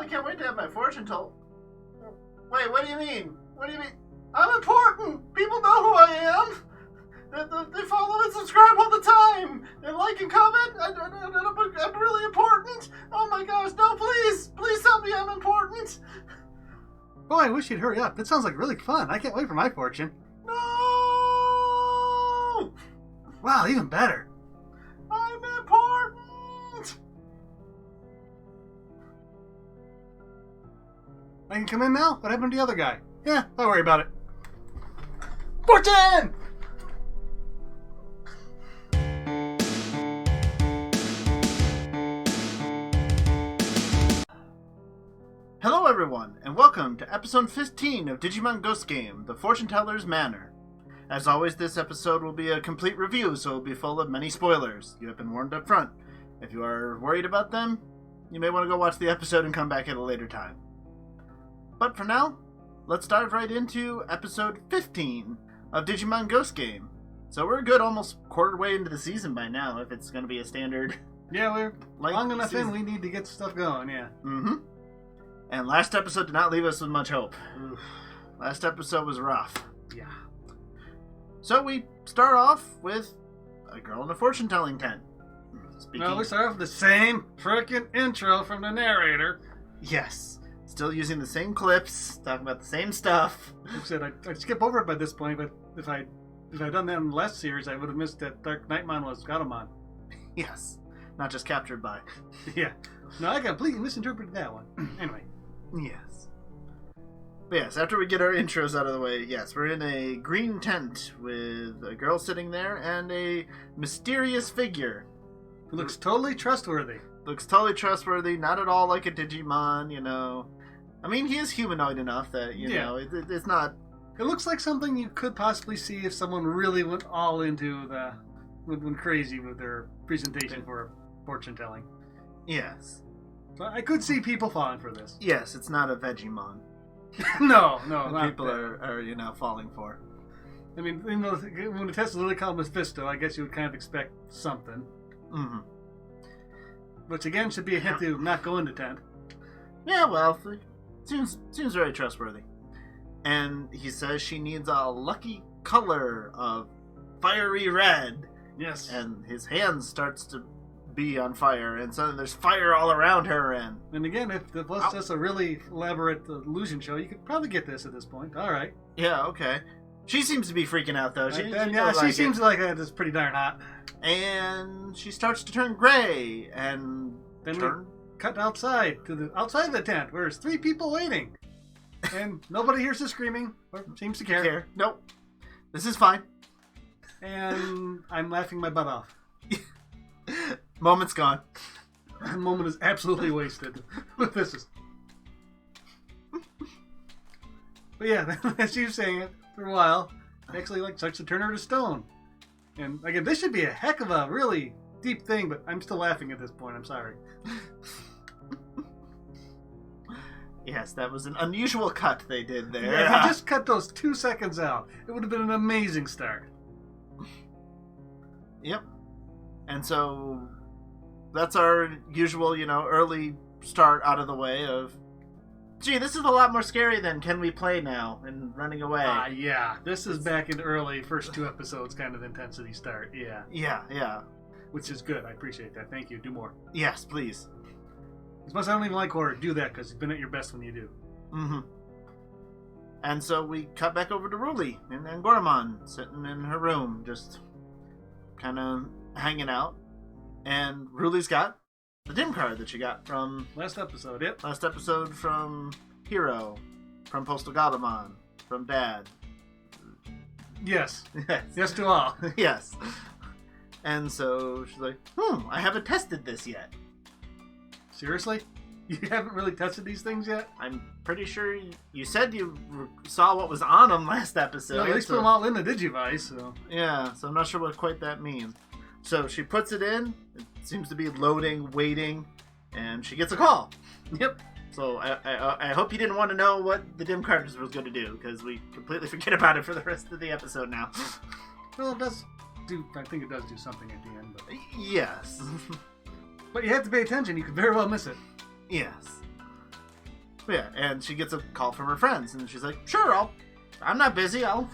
I can't wait to have my fortune told. Wait, what do you mean? What do you mean? I'm important! People know who I am! They follow and subscribe all the time! They like and comment! I'm really important! Oh my gosh, no, please! Please tell me I'm important! Boy, I wish you'd hurry up. That sounds like really fun. I can't wait for my fortune. No! Wow, even better. I'm important! I can come in now? What happened to the other guy? Yeah, don't worry about it. Fortune! Hello everyone, and welcome to episode 15 of Digimon Ghost Game, The Fortune Teller's Manor. As always, this episode will be a complete review, so it will be full of many spoilers. You have been warned up front. If you are worried about them, you may want to go watch the episode and come back at a later time. But for now, let's dive right into episode 15 of Digimon Ghost Game. So we're a good almost quarter way into the season by now, if it's going to be a standard. Yeah, we're long enough season. in, we need to get stuff going, yeah. Mm-hmm. And last episode did not leave us with much hope. Oof. Last episode was rough. Yeah. So we start off with a girl in a fortune-telling tent. Speaking... Well, we start off with the same frickin' intro from the narrator. Yes. Still using the same clips, talking about the same stuff. Like I said, I'd skip over it by this point, but if I'd done that in the last series, I would have missed that Dark Knightmon was Gatomon. Yes. Not just captured by. Yeah. No, I completely misinterpreted that one. Anyway. Yes. But yes, after we get our intros out of the way, yes, we're in a green tent with a girl sitting there and a mysterious figure. Who looks totally trustworthy. Looks totally trustworthy, not at all like a Digimon, you know. I mean, he is humanoid enough that, you know, it's not... It looks like something you could possibly see if someone really went all into went crazy with their presentation for fortune telling. Yes. So I could see people falling for this. Yes, it's not a Vegemon. No, People are, you know, falling for. I mean, you know, when the test is literally called Mephisto, I guess you would kind of expect something. Mm-hmm. Which again should be a hint to not go into tent. Yeah, well, seems very trustworthy. And he says she needs a lucky color of fiery red. Yes. And his hand starts to be on fire, and suddenly there's fire all around her. And again, if it was just a really elaborate illusion show, you could probably get this at this point. All right. Yeah, okay. She seems to be freaking out, though. She seems like it's pretty darn hot. And she starts to turn gray, and then we cut outside outside the tent, where there's 3 people waiting, and nobody hears the screaming or seems to care. Nope. This is fine. And I'm laughing my butt off. Moment's gone. The moment is absolutely wasted. This is. But yeah, as you were saying it for a while, actually starts to turn her to stone. And again, this should be a heck of a really deep thing, but I'm still laughing at this point. I'm sorry. Yes, that was an unusual cut they did there. Yeah, if I just cut those 2 seconds out, it would have been an amazing start. Yep. And so that's our usual, you know, early start out of the way of, gee, this is a lot more scary than Can We Play Now and running away. Yeah. This is back in the early first 2 episodes kind of intensity start. Yeah. Yeah. Which is good. I appreciate that. Thank you. Do more. Yes, please. As much as I don't even like horror, do that because you've been at your best when you do. Mm-hmm. And so we cut back over to Ruli and Goramon sitting in her room, just kind of hanging out. And Ruli's got the dim card that she got from... Last episode, yep. Last episode from Hero, from Postal Gatomon, from Dad. Yes. Yes to all. Yes. And so she's like, I haven't tested this yet. Seriously? You haven't really tested these things yet? I'm pretty sure you said you saw what was on them last episode. Yeah, at least put them all in the Digivice, so... Yeah, so I'm not sure what quite that means. So she puts it in, it seems to be loading, waiting, and she gets a call. Yep. So I hope you didn't want to know what the dim card was going to do, because we completely forget about it for the rest of the episode now. Well, it does do... I think it does do something at the end, but... Yes. But you have to pay attention, you could very well miss it. Yes. Yeah, and she gets a call from her friends, and she's like, "Sure, I'm not busy. I'll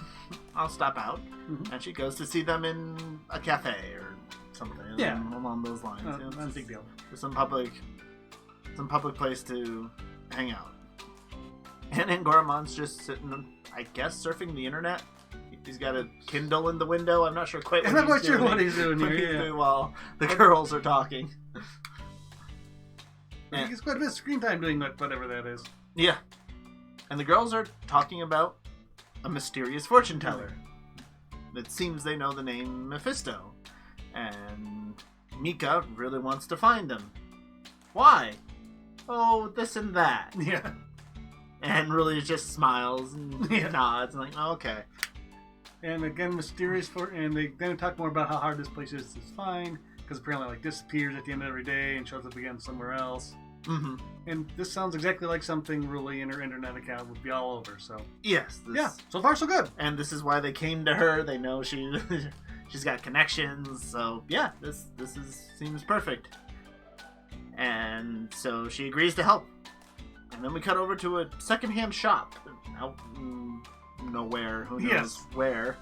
stop out." Mhm. And she goes to see them in a cafe or something. Yeah. Along those lines. You know, Not a big deal. There's some public place to hang out. And then Goramon's just sitting, I guess, surfing the internet. He's got a Kindle in the window. I'm not sure quite what I'm not quite sure what he's doing here. While the girls are talking. He gets quite a bit of screen time doing whatever that is. Yeah. And the girls are talking about a mysterious fortune teller. It seems they know the name Mephisto. And Mika really wants to find him. Why? Oh, this and that. Yeah. And really just smiles and nods and like, oh, okay. And again, mysterious and they then talk more about how hard this place is to find, because apparently like disappears at the end of every day and shows up again somewhere else. Mm-hmm. And this sounds exactly like something really in her internet account would be all over. So yes, yeah, so far so good. And this is why they came to her. They know she's got connections. So yeah, this seems perfect. And so she agrees to help. And then we cut over to a secondhand shop out in nowhere, who knows where.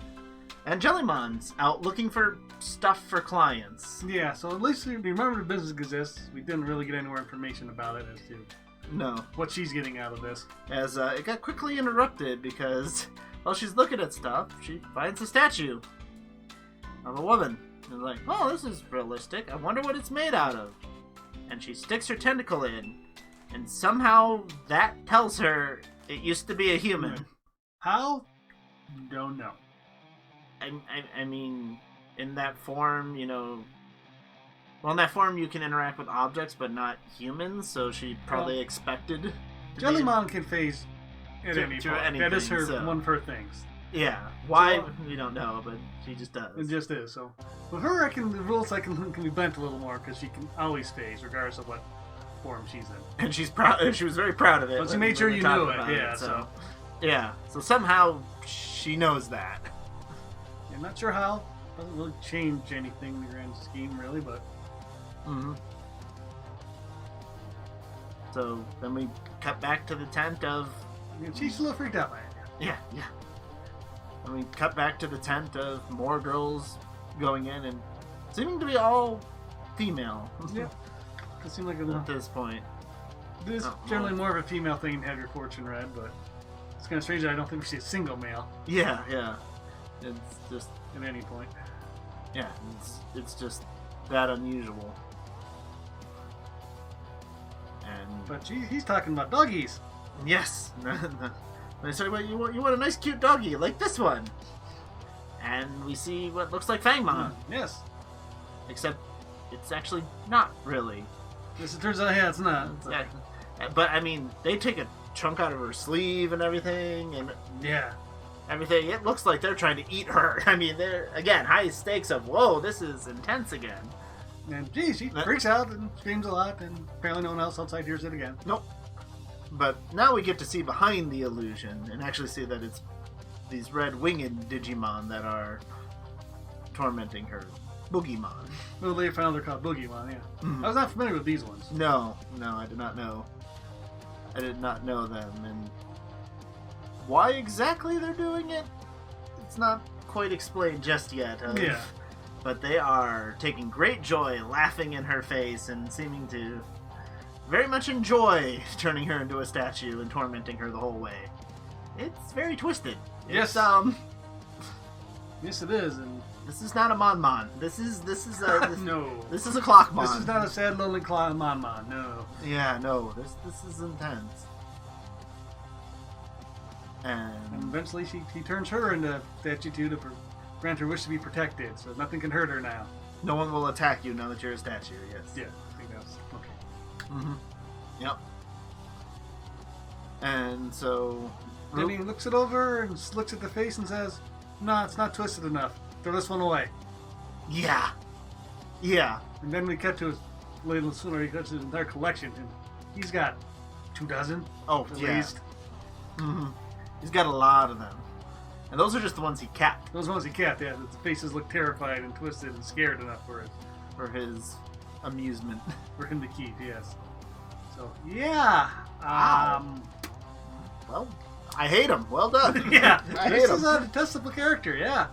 And Jellymon's out looking for stuff for clients. Yeah, so at least we remember the business exists. We didn't really get any more information about it as to what she's getting out of this. As it got quickly interrupted because while she's looking at stuff, she finds a statue of a woman. And like, oh, this is realistic. I wonder what it's made out of. And she sticks her tentacle in. And somehow that tells her it used to be a human. How? Don't know. I mean, in that form, well, in that form you can interact with objects, but not humans, so she probably expected... Jellymon can phase at any point. Anything, that is one of her things. Yeah. Why? We don't know, but she just does. It just is, so... With her, the rules can be bent a little more, because she can always phase, regardless of what form she's in. And she's proud. She was very proud of it. But she made sure you knew it, yeah, so... Yeah, so somehow she knows that. I'm not sure how. Doesn't really change anything in the grand scheme, really, but... Mm-hmm. So then we cut back to the tent of... She's a little freaked out by it. Yeah. And we cut back to the tent of more girls going in and seeming to be all female. Yeah. It seemed like at this point. It is generally more of a female thing to have your fortune read, but it's kind of strange that I don't think we see a single male. Yeah. It's just... At any point. Yeah, it's just that unusual. But he's talking about doggies. Yes. They say, well, you want a nice cute doggy like this one. And we see what looks like Fangmon. Yes. Except it's actually not really. Yes, it turns out, it's not. But I mean, they take a chunk out of her sleeve and everything, and everything. It looks like they're trying to eat her. I mean, they're again high stakes of whoa, this is intense again. And geez, she freaks out and screams a lot, and apparently no one else outside hears it again. Nope. But now we get to see behind the illusion and actually see that it's these red winged Digimon that are tormenting her. Boogieymon. Well, they found they're called Boogieymon, yeah. Mm-hmm. I was not familiar with these ones. No, I did not know. I did not know them, and why exactly they're doing it, it's not quite explained just yet. Yeah. But they are taking great joy laughing in her face and seeming to very much enjoy turning her into a statue and tormenting her the whole way. It's very twisted. Yes. Yes, it is, and this is not a Mon. This is a no. This is a Clockmon. This is not a sad lonely Mon. No. Yeah, no. This is intense. And eventually he turns her into a statue to grant her wish to be protected, so nothing can hurt her now. No one will attack you now that you're a statue. Yes. Yeah, I think that's okay. Mm-hmm. Yep. And so then he looks it over and looks at the face and says, "No, it's not twisted enough. Throw this one away." Yeah. And then we cut to his little sooner. He cuts his entire collection, and he's got 24. Oh, at yeah. least. Mm-hmm. He's got a lot of them, and those are just the ones he kept. Those ones he kept. Yeah, the faces look terrified and twisted and scared enough for his amusement. For him to keep. Yes. So, yeah. Wow. Well, I hate him. Well done. Yeah. I hate This him. is a detestable character, yeah.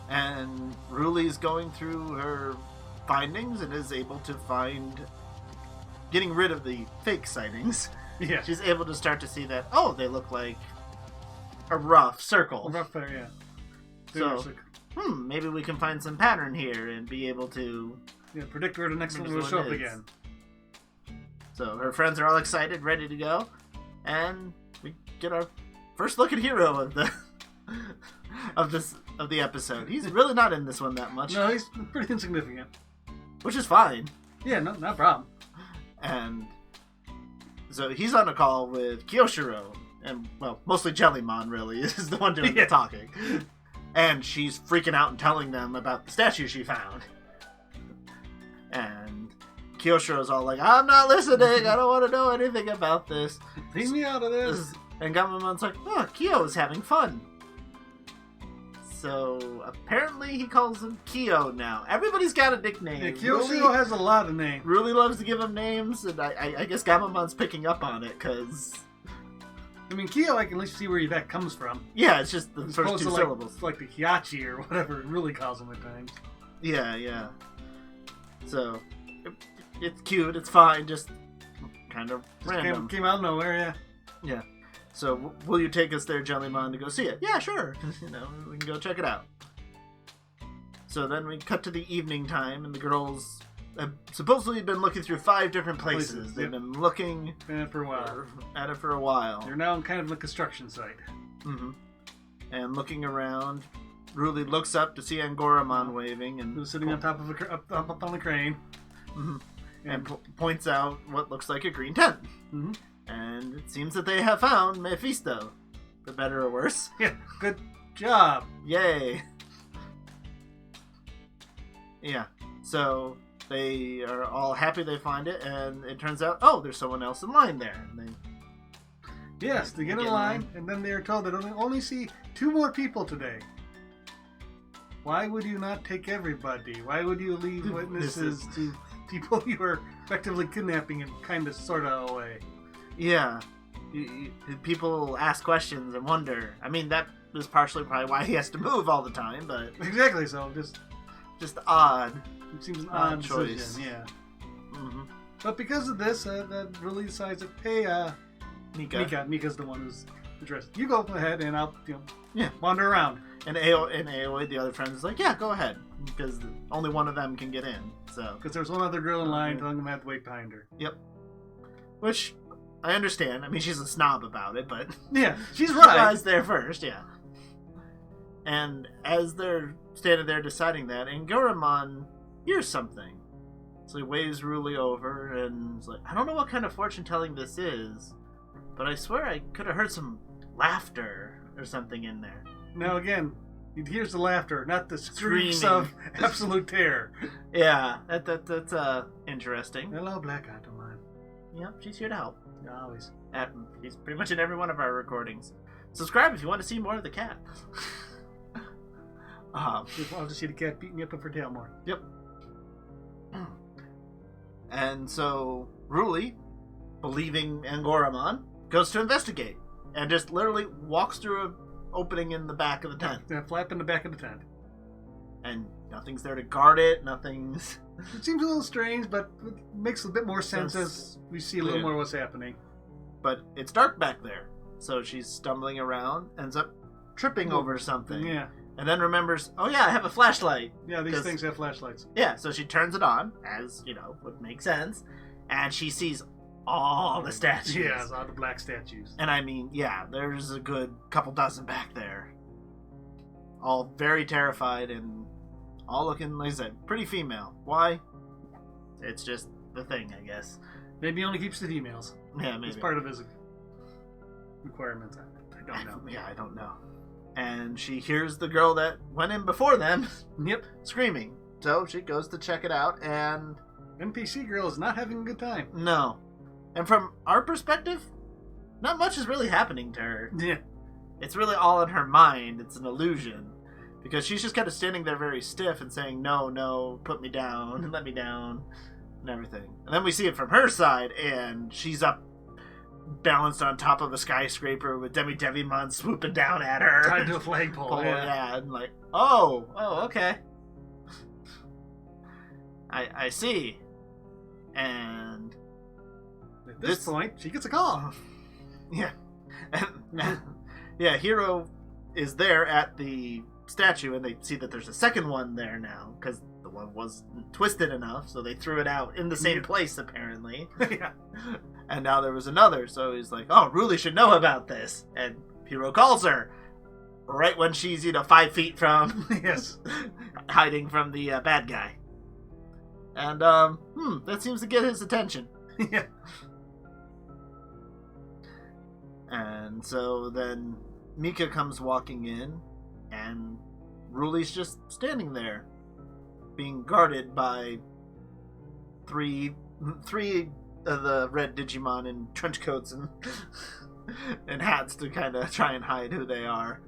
And Ruli's going through her findings and is able to find, getting rid of the fake sightings. Yeah. She's able to start to see that, oh, they look like a rough circle. Rough there, yeah. So, maybe we can find some pattern here and be able to... Yeah, predict where the next one Predict will what show it up is. again. So her friends are all excited, ready to go, and we get our first look at Hero of the of the episode. He's really not in this one that much, No, he's pretty insignificant. which is fine. Yeah, no problem. And so he's on a call with Kyoshiro, and well, mostly Jellymon really is the one doing Yeah. the talking. And she's freaking out and telling them about the statue she found. And Kyoshiro's all like, I'm not listening, I don't want to know anything about this. Leave me out of this. And Gamamon's like, oh, Kyo is having fun. So apparently he calls him Kyo now. Everybody's got a nickname. Yeah, Kyoshiro has a lot of names. Really loves to give him names, and I guess Gamamon's picking up on it, because... I mean, Kyo, I can at least see where that comes from. Yeah, it's just the As first opposed two to, syllables. Like the Hiachi or whatever it really calls him at times. Yeah. So, it's cute, it's fine, just kind of Just random. came out of nowhere, yeah. Yeah. So, will you take us there, Jellymon, to go see it? Yeah, sure. We can go check it out. So then we cut to the evening time, and the girls have supposedly been looking through 5 different places. They've Yep. been looking Been at it for a while. at it for a while. They're now kind of a construction site. Mm-hmm. And looking around, Ruli looks up to see Angoramon waving, and Who's sitting on top of up on the crane. Mhm. and points out what looks like a green tent. Mm-hmm. And it seems that they have found Mephisto, for better or worse. Yeah, good job. Yay! Yeah, so they are all happy they find it, and it turns out, oh, there's someone else in line there. And they, Yes, they get in Get in line, line. and then they are told that only see 2 more people today. Why would you not take everybody? Why would you leave witnesses to people you are effectively kidnapping in kind of sort of a way? yeah, people ask questions and wonder. I mean, that is partially probably why he has to move all the time, but Exactly, so just odd. it seems an Odd odd choice. decision, yeah. Mm-hmm. But because of this, that really decides that, hey, Mika. Mika's the one who's addressed. You go ahead, and I'll, Yeah. wander around. And AOA, the other friend, is like, yeah, go ahead. Because only one of them can get in. So, Because there's one other girl in line telling them I have to wait behind her. which I understand. I mean, she's a snob about it, but Yeah, she's she right. lies there first, yeah. And as they're standing there deciding that, Angoramon hears something. So he waves Ruli over and is like, I don't know what kind of fortune telling this is, but I swear I could have heard some laughter or something in there. Now again, he hears the laughter, not the screams Screaming. of absolute terror. Yeah, that's interesting. Hello, Black Atomon. Yep, she's here to help. Always. She's pretty much in every one of our recordings. Subscribe if you want to see more of the cat. I'll just see the cat beating you up with her tail more. Yep. And so Ruli, believing Angoramon, goes to investigate and just literally walks through an opening in the back of the tent. Flap in the back of the tent. And nothing's there to guard it, nothing's... It seems a little strange, but it makes a bit more sense Sense. as we see a little more what's happening. But it's dark back there. So she's stumbling around, ends up tripping over something. Yeah. And then remembers, oh yeah, I have a flashlight. Yeah, these 'Cause- things have flashlights. Yeah, so she turns it on, as, would make sense. And she sees all the statues. Yeah, all the black statues. And I mean, yeah, there's a good couple dozen back there. All very terrified and all looking, like I said, pretty female. Why? It's just the thing, I guess. Maybe he only keeps the females. Yeah, maybe. It's part of his requirements. I don't know. Yeah, I don't know. And she hears the girl that went in before them Yep. screaming. So she goes to check it out, and NPC girl is not having a good time. no. And from our perspective, not much is really happening to her. Yeah. It's really all in her mind. It's an illusion. Because she's just kind of standing there very stiff and saying, no, put me down, let me down. and everything. And then we see it from her side, and she's up, balanced on top of a skyscraper with Digimon swooping down at her. Tied to a flagpole. Yeah, and like, oh, okay. I see. And at this point, she gets a call. Yeah. Yeah, Hero is there at the statue, and they see that there's a second one there now, because the one was twisted enough, so they threw it out in the same place, apparently. Yeah. And now there was another, so he's like, oh, Ruli should know about this. And Hero calls her right when she's, 5 feet from... Yes. hiding from the bad guy. And, that seems to get his attention. Yeah. And so then Mika comes walking in, and Ruli's just standing there, being guarded by three of the red Digimon in trench coats and and hats to kind of try and hide who they are.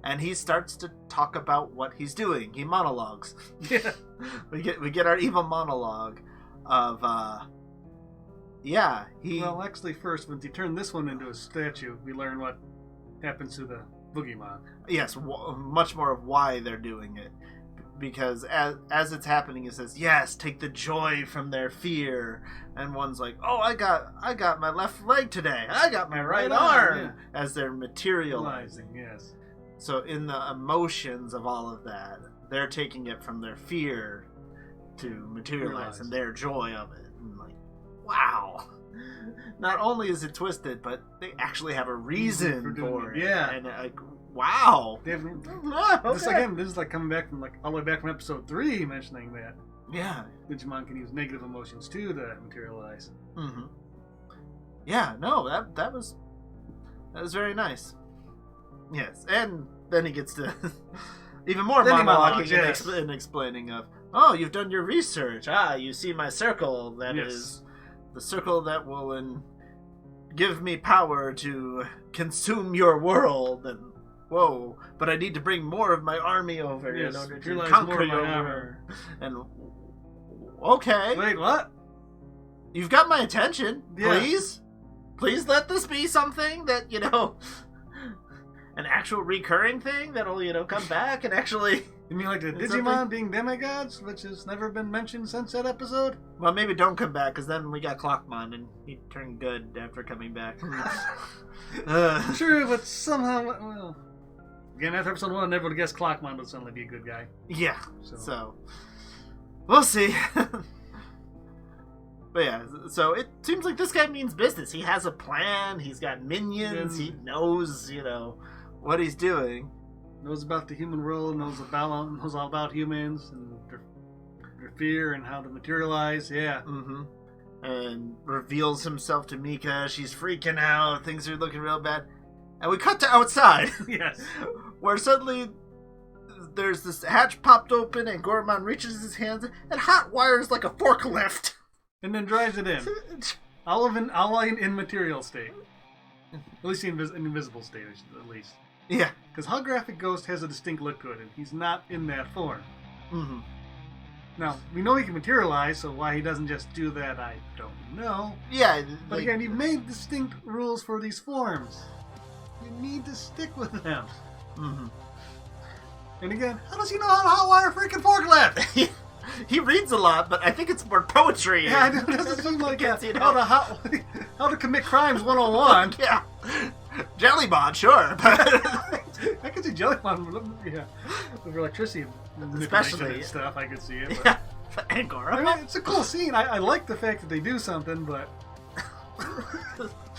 And he starts to talk about what he's doing. He monologues. Yeah. We get our evil monologue of Well, actually, first, once you turn this one into a statue, we learn what happens to the Boogeyman. Yes, much more of why they're doing it. Because as it's happening, it says, yes, take the joy from their fear. And one's like, oh, I got my left leg today. I got my right arm. Yeah. As they're materializing. Yes. So in the emotions of all of that, they're taking it from their fear to materialize and their joy of it. And like, wow. Not only is it twisted, but they actually have a reason for it. Yeah. And like, wow. Okay. This is like coming back from all the way back from episode 3, mentioning that. Yeah. Digimon can use negative emotions too to materialize. Mm-hmm. Yeah, no, that was very nice. Yes, and then he gets to even more monologuing and explaining of, oh, you've done your research. You see my circle. That is the circle that will give me power to consume your world. And whoa, but I need to bring more of my army over in order to conquer your world. And okay. Wait, what? You've got my attention. Yeah. Please let this be something that, an actual recurring thing that'll, come back and actually... You mean like the Digimon being demigods, which has never been mentioned since that episode? Well, maybe don't come back, because then we got Clockmon, and he turned good after coming back. True, but somehow... Well, again, after episode 1, I never would have guessed Clockmon would suddenly be a good guy. Yeah, so we'll see. But yeah, so it seems like this guy means business. He has a plan, he's got minions, he knows, what he's doing. Knows about the human world, knows all about humans and their fear and how to materialize, yeah. Mm-hmm. And reveals himself to Mika. She's freaking out, things are looking real bad. And we cut to outside. Yes. Where suddenly there's this hatch popped open and Goromon reaches his hands and hot wires like a forklift. And then drives it in. all in material state. At least in invisible state, at least. Yeah. Because Holographic Ghost has a distinct look to it, and he's not in that form. Mm-hmm. Now, we know he can materialize, so why he doesn't just do that, I don't know. Yeah. But again, you've made distinct rules for these forms. You need to stick with them. Mm-hmm. And again, how does he know how to hotwire a freaking forklift? He reads a lot, but I think it's more poetry. Yeah, it doesn't seem like how to commit crimes 101. Yeah. Jellymon, sure, but I could see Jellymon, yeah, with electricity, especially and stuff. I could see it. But... Yeah, Angora. I mean, it's a cool scene. I like the fact that they do something, but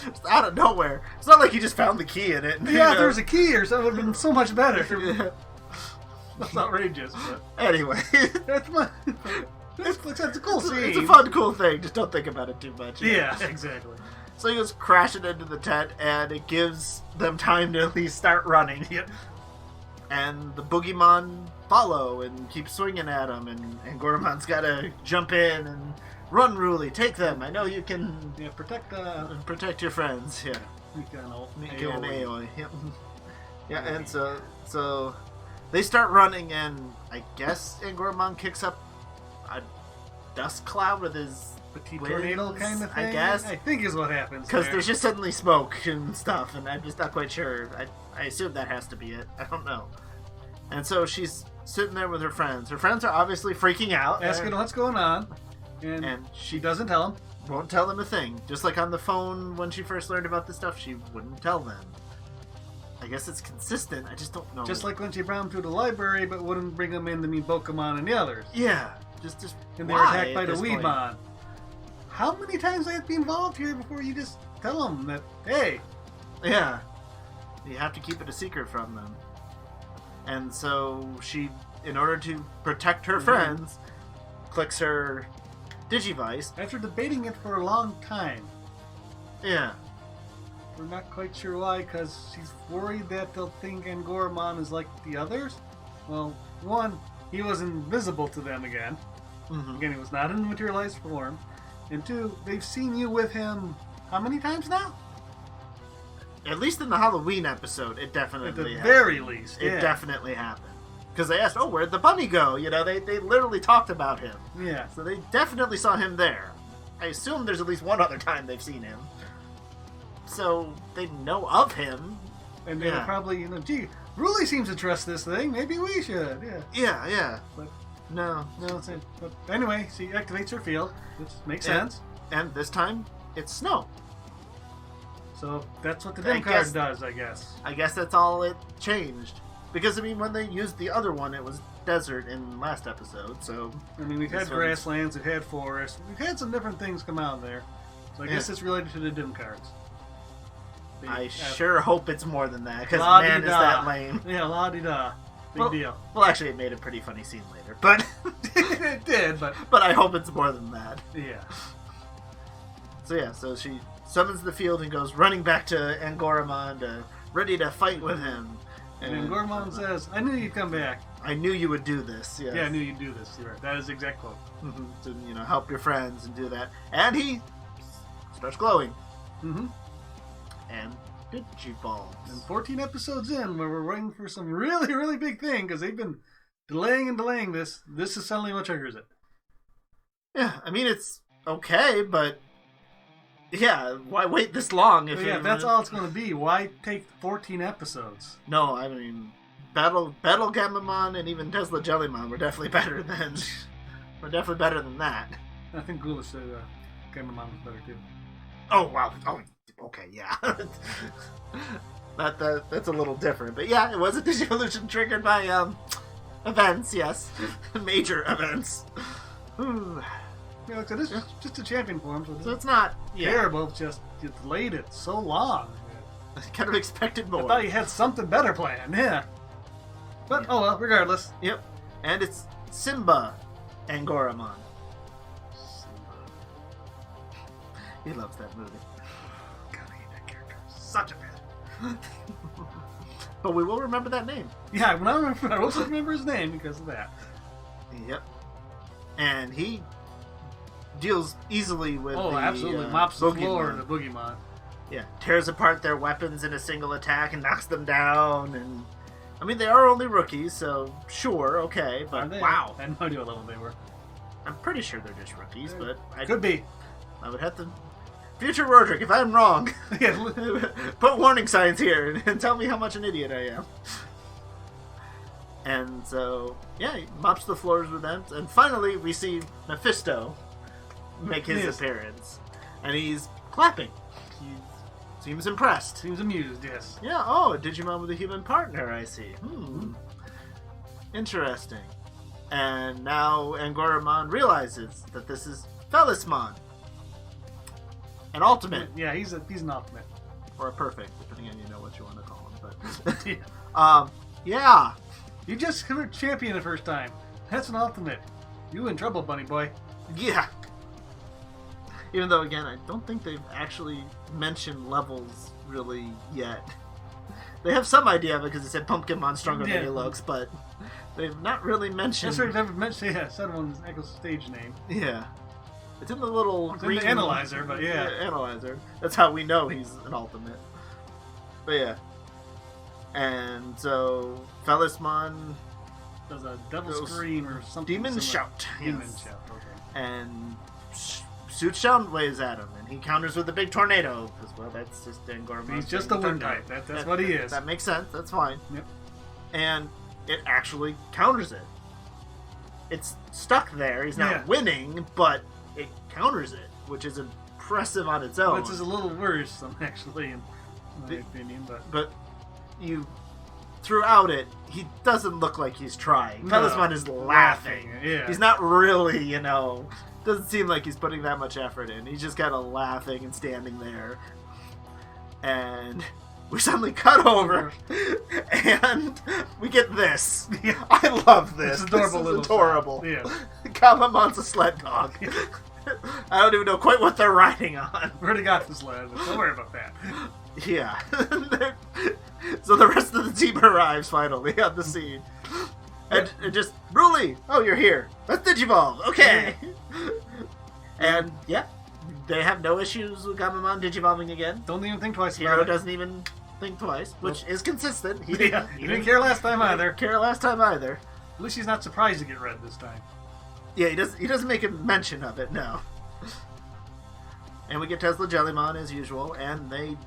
just out of nowhere. It's not like he just found the key in it. Yeah, if there was a key or something, it would have been so much better. Yeah. That's outrageous. But anyway, it's a cool scene. It's a fun, cool thing. Just don't think about it too much. Yeah, exactly. So he goes crashing into the tent, and it gives them time to at least start running. Yep. And the Boogeyman follow and keep swinging at him, and Goromon's got to jump in and run, Ruli, take them. I know you can. Yeah, protect your friends. Yeah. Mika and Aoi. Yep. Yeah, and so they start running, and I guess Angoromon kicks up dust cloud with his Petite wings, tornado kind of thing, I guess. I think is what happens. Because there. there's just suddenly smoke and stuff, and I'm just not quite sure. I assume that has to be it. I don't know. And so she's sitting there with her friends. Her friends are obviously freaking out. asking what's going on, and she doesn't tell them. Won't tell them a thing. Just like on the phone when she first learned about this stuff, she wouldn't tell them. I guess it's consistent. I just don't know. Just like when she brought them to the library, but wouldn't bring them in to meet Pokemon and the others. Yeah. Just and they were attacked by the Weedmon. How many times do I have to be involved here before you just tell them that, hey? Yeah. You have to keep it a secret from them. And so she, in order to protect her friends, clicks her Digivice. After debating it for a long time. Yeah. We're not quite sure why, because she's worried that they'll think Angoramon is like the others. Well, one, he was invisible to them again. Mm-hmm. Again, he was not in the materialized form. And two, they've seen you with him how many times now? At least in the Halloween episode, it definitely At the happened. very least, It yeah. definitely happened. Because they asked, oh, where'd the bunny go? You know, they literally talked about him. Yeah. So they definitely saw him there. I assume there's at least one other time they've seen him. So they know of him. And they were probably, gee, Ruli seems to trust this thing. Maybe we should. Yeah. Yeah. But No. it's it. But anyway, she activates her field, which makes sense. And this time, it's snow. So that's what the I dim guess- card does, I guess. I guess that's all it changed. Because, I mean, when they used the other one, it was desert in last episode, so... I mean, we've had This one's- grasslands, we've had forests, we've had some different things come out there. So I guess Yeah. it's related to the dim cards. I sure hope it's more than that, because La-di-da. man, is that lame. Yeah, la-di-da. Big deal. Well, actually, it made a pretty funny scene later, but... It did, but... But I hope it's more than that. Yeah. So yeah, so she summons the field and goes running back to Angoramon, ready to fight with him. And Gormon says, I knew you'd come back. I knew you would do this, yes. Yeah, I knew you'd do this. You're right. That is the exact quote. To, help your friends and do that. And he starts glowing. Mm-hmm. And Digiballs. And 14 episodes in, where we're waiting for some really, really big thing, because they've been delaying and delaying this. This is suddenly what triggers it. Yeah, I mean, it's okay, but... Yeah, why wait this long? If that's all it's going to be. Why take 14 episodes? No, I mean, Battle Gamamon and even Tesla Jellymon were definitely better than... that. I think Ghoulish said Gamamon was better too. Oh, wow. Oh, okay, yeah. That's a little different. But yeah, it was a Digivolution triggered by events, yes. Major events. Yeah, so this is just a champion form, So it's not terrible. It's just you delayed it so long. I kind of expected more. I thought you had something better planned, yeah. But oh well, regardless. Yep. And it's Simba Angoramon. He loves that movie. God, I hate that character. Such a fan. But we will remember that name. Yeah, I will remember his name because of that. Yep. And he deals easily with absolutely. Mops the floor Boogeyman. the Boogeyman. Yeah, tears apart their weapons in a single attack and knocks them down. And I mean, they are only rookies, so sure, okay, but wow. I had no idea what level they were. I'm pretty sure they're just rookies, but Could be. I would have to... Future Rordrik, if I'm wrong, put warning signs here and tell me how much an idiot I am. And so, yeah, he mops the floors with them. And finally, we see Mephisto make his appearance. And he's clapping. He seems impressed. Seems amused, yes. Yeah, oh, a Digimon with a human partner, I see. Interesting. And now Angoramon realizes that this is Felismon. An ultimate. Yeah, he's an ultimate. Or a perfect, depending on what you want to call him. But yeah. You just hit champion the first time. That's an ultimate. You in trouble, bunny boy. Yeah. Even though, again, I don't think they've actually mentioned levels really yet. They have some idea of it because it said Pumpkinmon's stronger than he looks, but they've not really mentioned... That's right, never mentioned, said one's actual stage name. Yeah. It's in the little green... in the analyzer, but yeah. Analyzer. That's how we know he's an ultimate. But yeah. And so, Felismon does a devil scream or something. Demon similar. shout. Demon Yes. shout. Okay. And shoots Soundwaves at him, and he counters with a big tornado because, well, that's just Dangoromon. He's just a wind type. That's what he is. That makes sense. That's fine. Yep. And it actually counters it. It's stuck there. He's not winning, but it counters it, which is impressive on its own. Which is a little worse, actually, in my opinion. But you throughout it, he doesn't look like he's trying. Talisman is laughing. Yeah. He's not really, doesn't seem like he's putting that much effort in. He's just kind of laughing and standing there. And we suddenly cut over, and we get this. Yeah. I love this. It's adorable. This is adorable. Yeah. Kamamon's a sled dog. I don't even know quite what they're riding on. We already got the sled. Don't worry about that. Yeah. So the rest of the team arrives finally on the scene. And just, Ruli, oh, you're here. Let's Digivolve. Okay. And, yeah, they have no issues with Gamamon Digivolving again. Don't even think twice about Hero it. doesn't even think twice, which is consistent. He didn't care last time either. At least he's not surprised to get red this time. Yeah, he doesn't make a mention of it, no. And we get Tesla Jellymon as usual, and they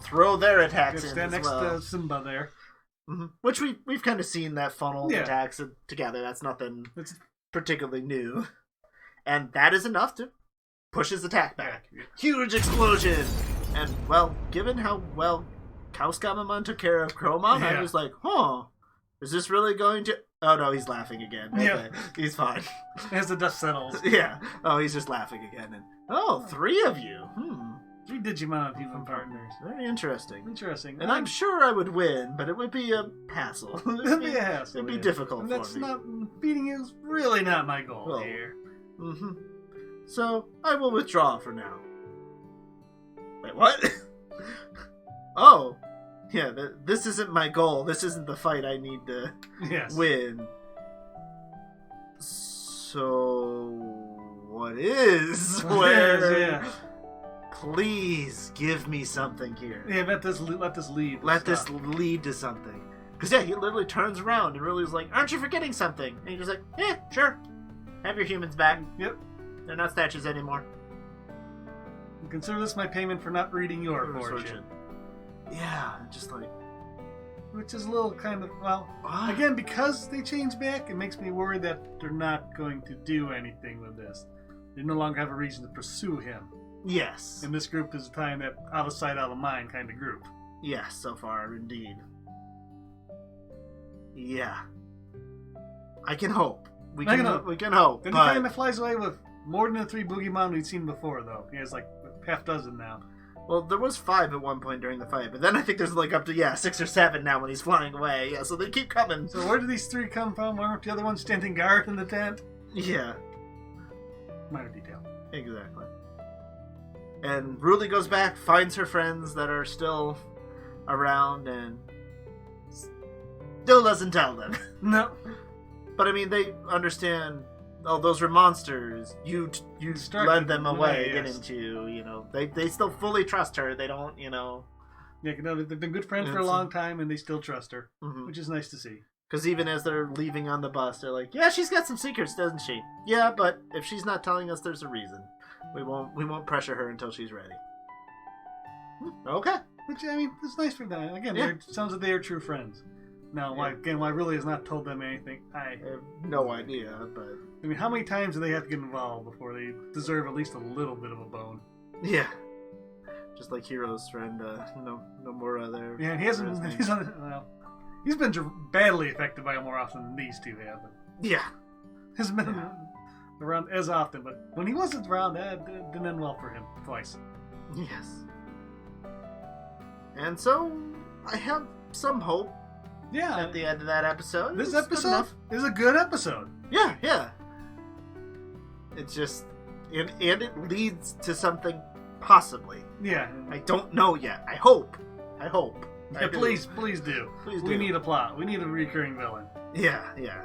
throw their attacks in stand as next well. to Simba there. Mm-hmm. Which we've kind of seen that funnel attacks together. That's nothing particularly new. And that is enough to push his attack back. Yeah. Huge explosion! And, well, given how well Kauskamamon took care of Chromon, I was like, is this really going to... Oh, no, he's laughing again. Okay. Yeah. He's fine. As the dust settles. Yeah. Oh, he's just laughing again. And, 3 of you. 3 Digimon even partners. Very interesting. And I'm sure I would win, but it would be a hassle. It'd be a hassle. It'd be difficult and for that's me. Not beating you is really not my goal here. Mm-hmm. So I will withdraw for now. Wait, what? Oh, yeah. This isn't my goal. This isn't the fight I need to win. So what is? Where? Please give me something here. Yeah, let this lead. Let this lead to something. Because, he literally turns around and really is like, aren't you forgetting something? And he's just like, yeah, sure. Have your humans back. Yep. They're not statues anymore. Consider this my payment for not reading your fortune. Yeah, just like... Which is a little kind of, again, because they changed back, it makes me worried that they're not going to do anything with this. They no longer have a reason to pursue him. Yes. And this group is a time that out of sight, out of mind kind of group. Yes, so far, indeed. Yeah. I can hope. We can hope. Then he kind of flies away with more than the 3 Boogeyman we'd seen before, though. He has like half dozen now. Well, there was 5 at one point during the fight, but then I think there's like up to 6 or 7 now when he's flying away. Yeah, so they keep coming. So where do these 3 come from? Why aren't the other ones standing guard in the tent? Yeah. Minor detail. Exactly. And Ruli goes back, finds her friends that are still around, and still doesn't tell them. No. But I mean, they understand. Oh, those were monsters. You led them away, getting to, They still fully trust her. They don't, Yeah, they've been good friends for a long time, and they still trust her, which is nice to see. Because even as they're leaving on the bus, they're like, yeah, she's got some secrets, doesn't she? Yeah, but if she's not telling us, there's a reason. We won't pressure her until she's ready. Okay. Which, I mean, it's nice for them. Again, it sounds like they are true friends. Now, why Ruli has not told them anything, I have no idea, but... I mean, how many times do they have to get involved before they deserve at least a little bit of a bone? Yeah. Just like Hero's friend, Nomura there. Yeah, and he's been badly affected by it more often than these two have. Yeah. Hasn't been around as often, but when he wasn't around, that didn't end well for him twice. Yes. And so, I have some hope. Yeah. At the end of that episode. This episode is a good episode. Yeah. It's just... And it leads to something possibly. Yeah. I don't know yet. I hope. Yeah, please do. We need a plot. We need a recurring villain. Yeah.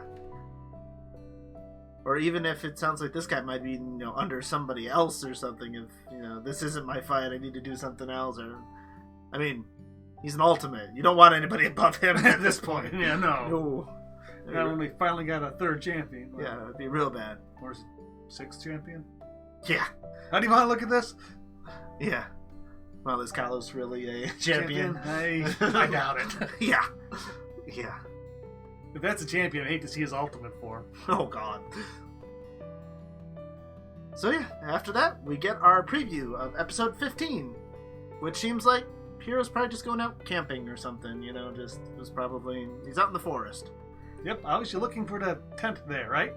Or even if it sounds like this guy might be, under somebody else or something. If, this isn't my fight, I need to do something else. Or, I mean... He's an ultimate. You don't want anybody above him at this point. Yeah, no. Now when we finally got a third champion. Well, Yeah, it'd be real bad. or is it sixth champion? Yeah. How do you want to look at this? Yeah. Well, is Kalos really a champion? I doubt it. Yeah. Yeah. If that's a champion, I hate to see his ultimate form. Oh, God. So, yeah, after that, we get our preview of episode 15, which seems like Hero's probably just going out camping or something, you know, he's out in the forest. Yep, obviously looking for the tent there, right?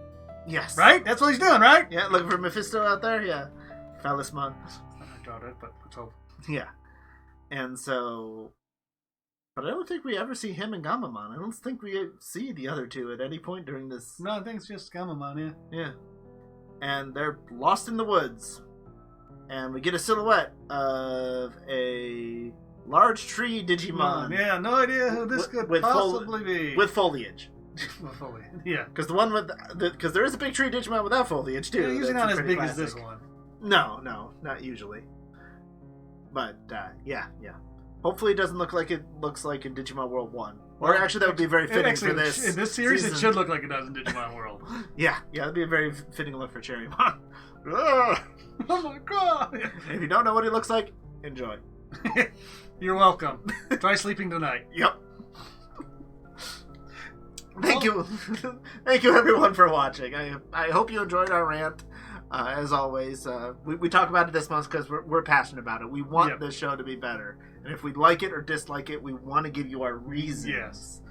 Yes. Right? That's what he's doing, right? Yeah, looking for Mephisto out there, yeah. Phalismon. I doubt it, but let's hope. Yeah. And so... But I don't think we ever see him and Gamamon. I don't think we see the other two at any point during this. No, I think it's just Gamamon, yeah. Yeah. And they're lost in the woods. And we get a silhouette of a large tree Digimon. Yeah, no idea who this could possibly be. With foliage. With foliage, yeah. Because because there is a big tree Digimon without foliage, too. Yeah, usually That's not as big classic. as this one. No, not usually. But, yeah. Hopefully it doesn't look like it looks like in Digimon World 1. Or actually, that would be very fitting for this. In this series, season. it should look like it does in Digimon World. Yeah, that'd be a very fitting look for Cherrymon. Oh my god! If you don't know what he looks like, enjoy. You're welcome. Try sleeping tonight. Yep. Thank you. Thank you, everyone, for watching. I hope you enjoyed our rant. As always, we talk about it this month because we're passionate about it. We want this show to be better. And if we like it or dislike it, we want to give you our reasons. Yes.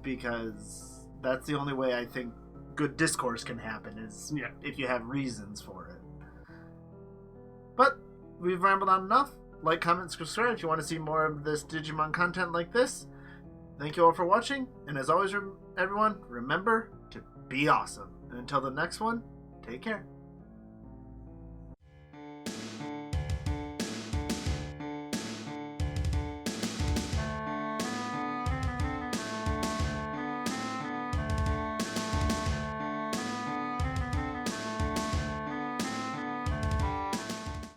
Because that's the only way I think good discourse can happen is if you have reasons for it. But we've rambled on enough. Like, comment, subscribe if you want to see more of this Digimon content like this. Thank you all for watching. And as always, everyone, remember to be awesome. And until the next one, take care.